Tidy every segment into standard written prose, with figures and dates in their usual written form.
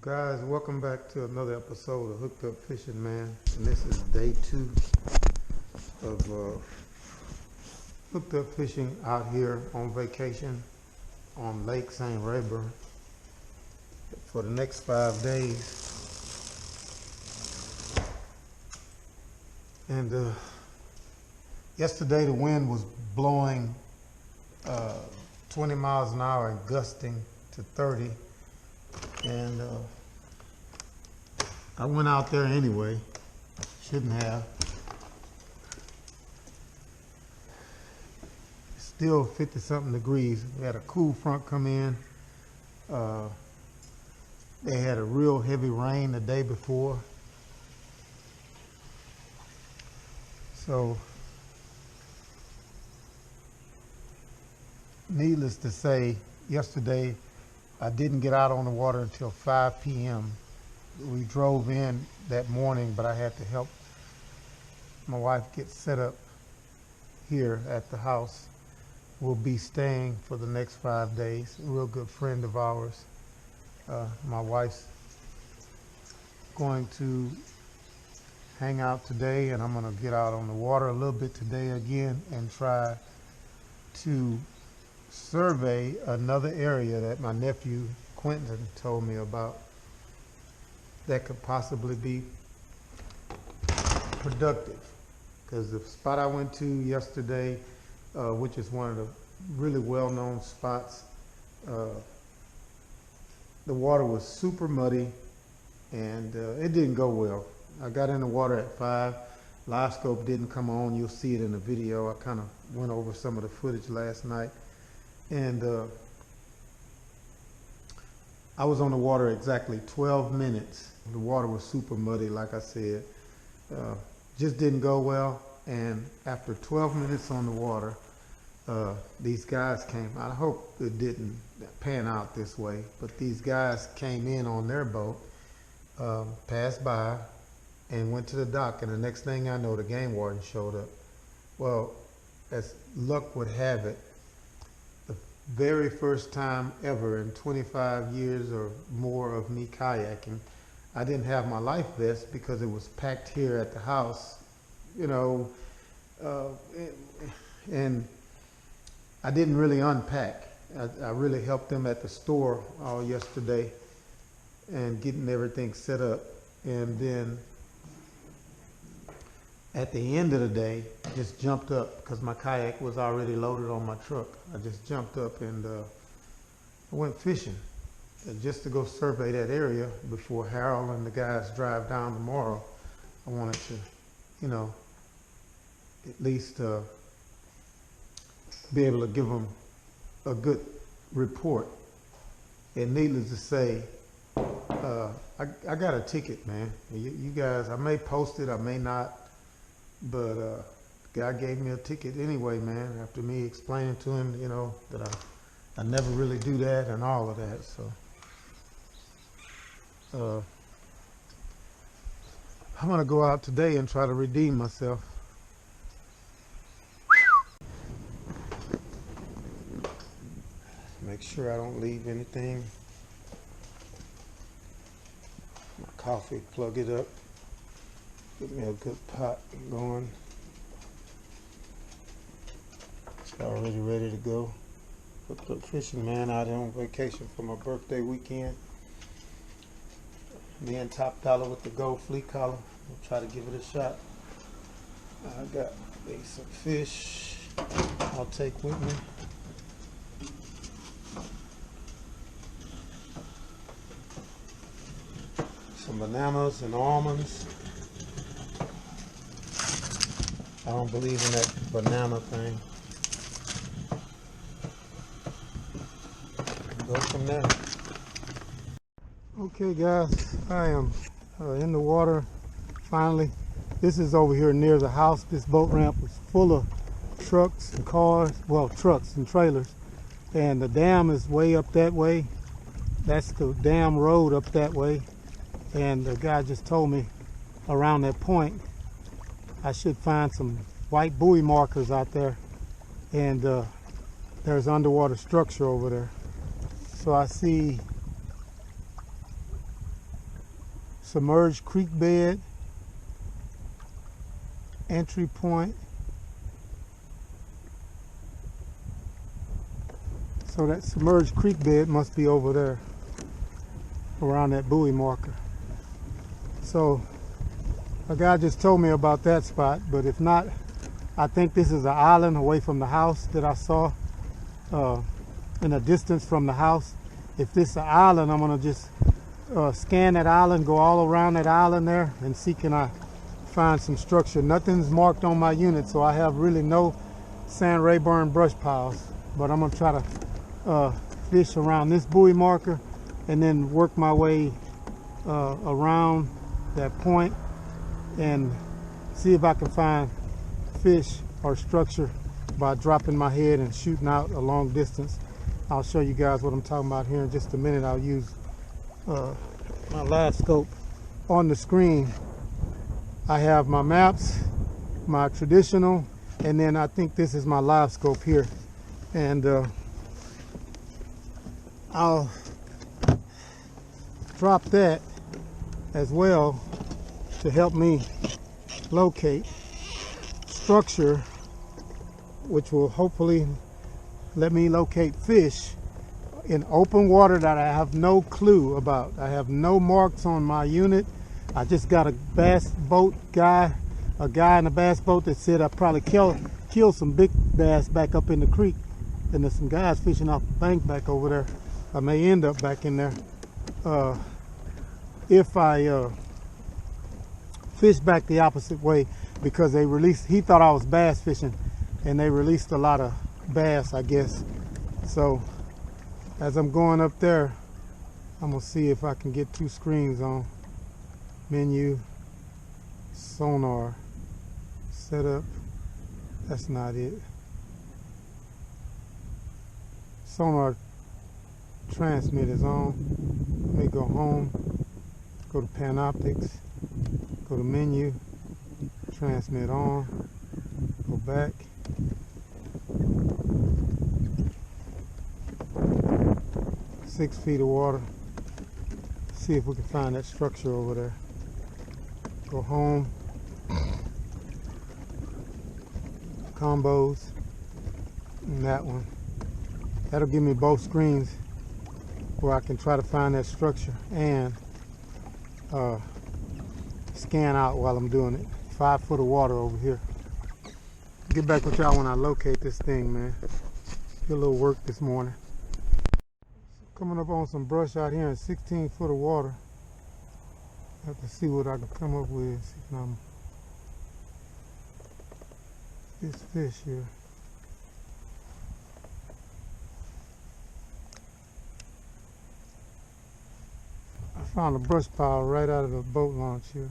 Guys, welcome back to another episode of Hooked Up Fishing, man. And this is day 2 of Hooked Up Fishing out here on vacation on Lake St. Rayburn for the next 5 days. And yesterday the wind was blowing 20 miles an hour and gusting to 30. And I went out there anyway. Shouldn't have. It's still 50 something degrees. We had a cool front come in. They had a real heavy rain the day before. So needless to say, yesterday I didn't get out on the water until 5 p.m. We drove in that morning, but I had to help my wife get set up here at the house. We'll be staying for the next 5 days. A real good friend of ours. My wife's going to hang out today, and I'm going to get out on the water a little bit today again and try to survey another area that my nephew Quentin told me about that could possibly be productive. Because the spot I went to yesterday, which is one of the really well-known spots, the water was super muddy and it didn't go well. I got in the water at 5. Live scope didn't come on. You'll see it in the video. I kind of went over some of the footage last night. And I was on the water exactly 12 minutes. The water was super muddy, like I said. Just didn't go well. And after 12 minutes on the water, these guys came. I hope it didn't pan out this way, but these guys came in on their boat, passed by, and went to the dock. And the next thing I know, the game warden showed up. Well, as luck would have it, very first time ever in 25 years or more of me kayaking, I didn't have my life vest because it was packed here at the house, you know, and I didn't really unpack. I really helped them at the store all yesterday and getting everything set up. And then at the end of the day, I just jumped up because my kayak was already loaded on my truck. I just jumped up and I went fishing just to go survey that area before Harold and the guys drive down tomorrow. I wanted to, you know, at least be able to give them a good report. And needless to say, I got a ticket, man. You guys, I may post it, I may not. But the guy gave me a ticket anyway, man, after me explaining to him, you know, that I never really do that and all of that. So I'm going to go out today and try to redeem myself. Make sure I don't leave anything. My coffee, plug it up. Get me a good pot going. It's already ready to go. Hooked Up Fishing, man, out here on vacation for my birthday weekend. Me and Top Dollar with the gold fleet collar. We'll try to give it a shot. I got some fish I'll take with me. Some bananas and almonds. I don't believe in that banana thing. Go from there. Okay guys, I am in the water finally. This is over here near the house. This boat ramp was full of trucks and cars, well, trucks and trailers. And the dam is way up that way. That's the dam road up that way. And the guy just told me around that point I should find some white buoy markers out there, and there's underwater structure over there. So I see submerged creek bed, entry point. So that submerged creek bed must be over there around that buoy marker. So a guy just told me about that spot, but if not, I think this is an island away from the house that I saw in a distance from the house. If this is an island, I'm gonna just scan that island, go all around that island there and see can I find some structure. Nothing's marked on my unit, so I have really no sand Rayburn brush piles, but I'm gonna try to fish around this buoy marker and then work my way around that point and see if I can find fish or structure by dropping my head and shooting out a long distance. I'll show you guys what I'm talking about here in just a minute. I'll use my live scope. On the screen I have my maps, my traditional, and then I think this is my live scope here, and I'll drop that as well to help me locate structure, which will hopefully let me locate fish in open water that I have no clue about. I have no marks on my unit. I just got a bass boat guy, a guy in a bass boat that said I probably killed some big bass back up in the creek, and there's some guys fishing off the bank back over there. I may end up back in there if I fish back the opposite way, because they released, he thought I was bass fishing and they released a lot of bass, I guess. So as I'm going up there, I'm gonna see if I can get two screens on. Menu, sonar, setup, that's not it. Sonar transmit is on. Let me go home, go to Panoptics, go to menu, transmit on, go back. Six feet of water. See if we can find that structure over there. Go home, combos, and that one. That'll give me both screens where I can try to find that structure and scan out while I'm doing it. 5 foot of water over here. Get back with y'all when I locate this thing, man. Get a little work this morning. Coming up on some brush out here in 16 foot of water. Have to see what I can come up with. See if I'm this fish here. I found a brush pile right out of the boat launch here.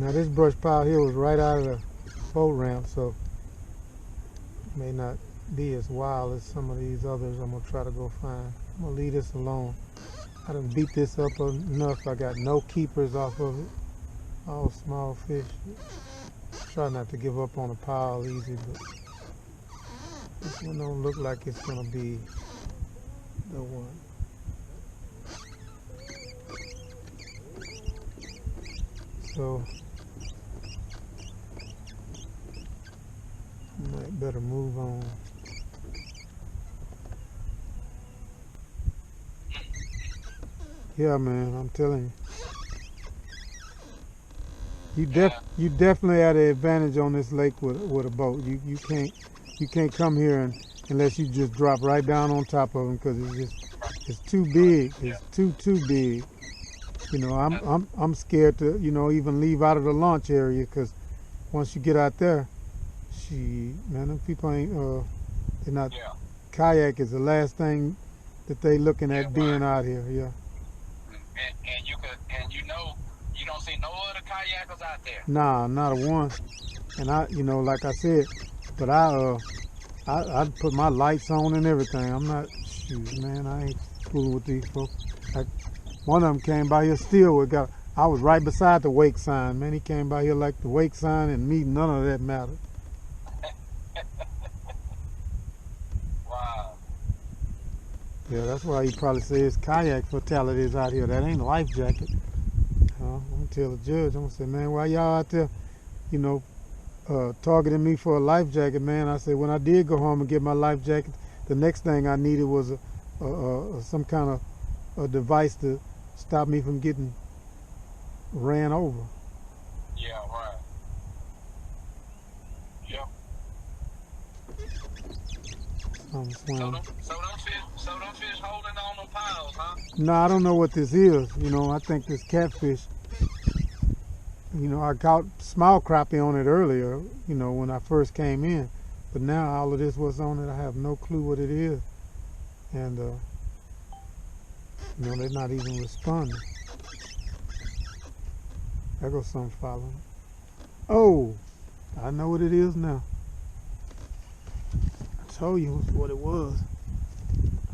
Now this brush pile here was right out of the boat ramp, so it may not be as wild as some of these others I'm gonna try to go find. I'm gonna leave this alone. I done beat this up enough. I got no keepers off of it. All small fish. Try not to give up on a pile easy, but this one don't look like it's gonna be the one. So I might better move on. Yeah, man, I'm telling you. You definitely had an advantage on this lake with a boat. You can't come here unless you just drop right down on top of them, because it's too big. It's too big. You know, I'm scared to, you know, even leave out of the launch area, because once you get out there, man, them people ain't they're not. Yeah. Kayak is the last thing that they looking at being out here. Yeah. And you don't see no other kayakers out there. Nah, not a one. And I, you know, like I said, but I'd put my lights on and everything. I'm not, shoot, man, I ain't fooling with these folks. One of them came by here still. I was right beside the wake sign, man. He came by here like the wake sign, and me, none of that mattered. Wow. Yeah, that's why he probably says kayak fatalities out here. That ain't a life jacket. I'm gonna tell the judge. I'm gonna say, man, why y'all out there, you know, targeting me for a life jacket, man? I said, when I did go home and get my life jacket, the next thing I needed was some kind of a device to stop me from getting ran over. Yeah, right. Yep. So them fish holding on the piles, huh? No, I don't know what this is. You know, I think this catfish. You know, I caught small crappie on it earlier, you know, when I first came in. But now all of this was on it. I have no clue what it is. And, you know, they're not even responding. There goes something following. Oh, I know what it is now. I told you what it was.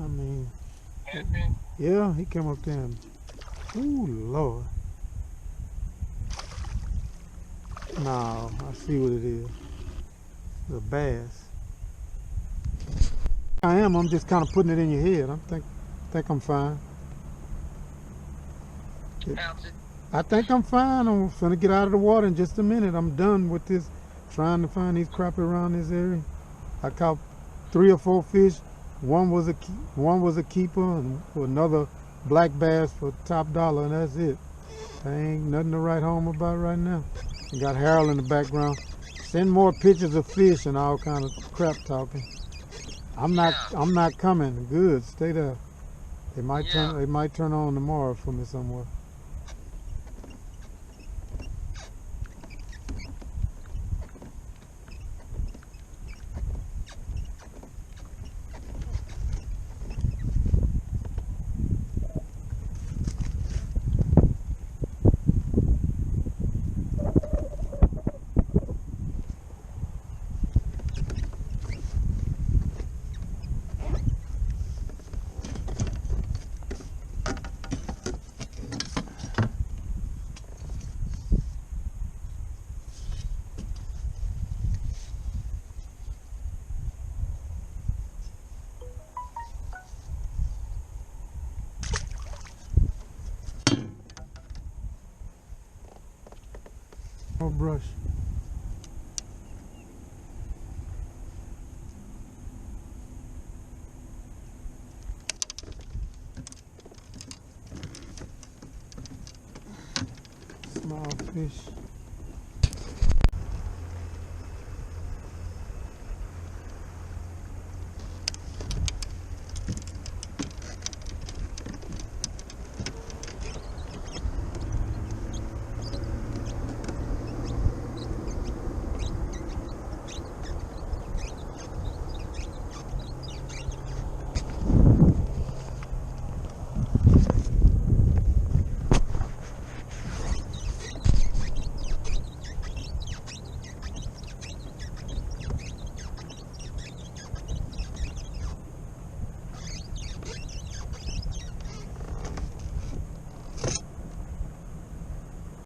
I mean, yeah, he came up there and, ooh, Lord. No, I see what it is. It's a bass. I'm just kind of putting it in your head. I think I'm fine. I think I'm fine. I'm finna get out of the water in just a minute. I'm done with this, trying to find these crappie around this area. I caught 3 or 4 fish. One was a keeper, and another black bass for top dollar, and that's it. There ain't nothing to write home about right now. I got Harold in the background. Send more pictures of fish and all kind of crap talking. I'm not coming. Good, stay there. They might turn on tomorrow for me somewhere. More brush. Small fish.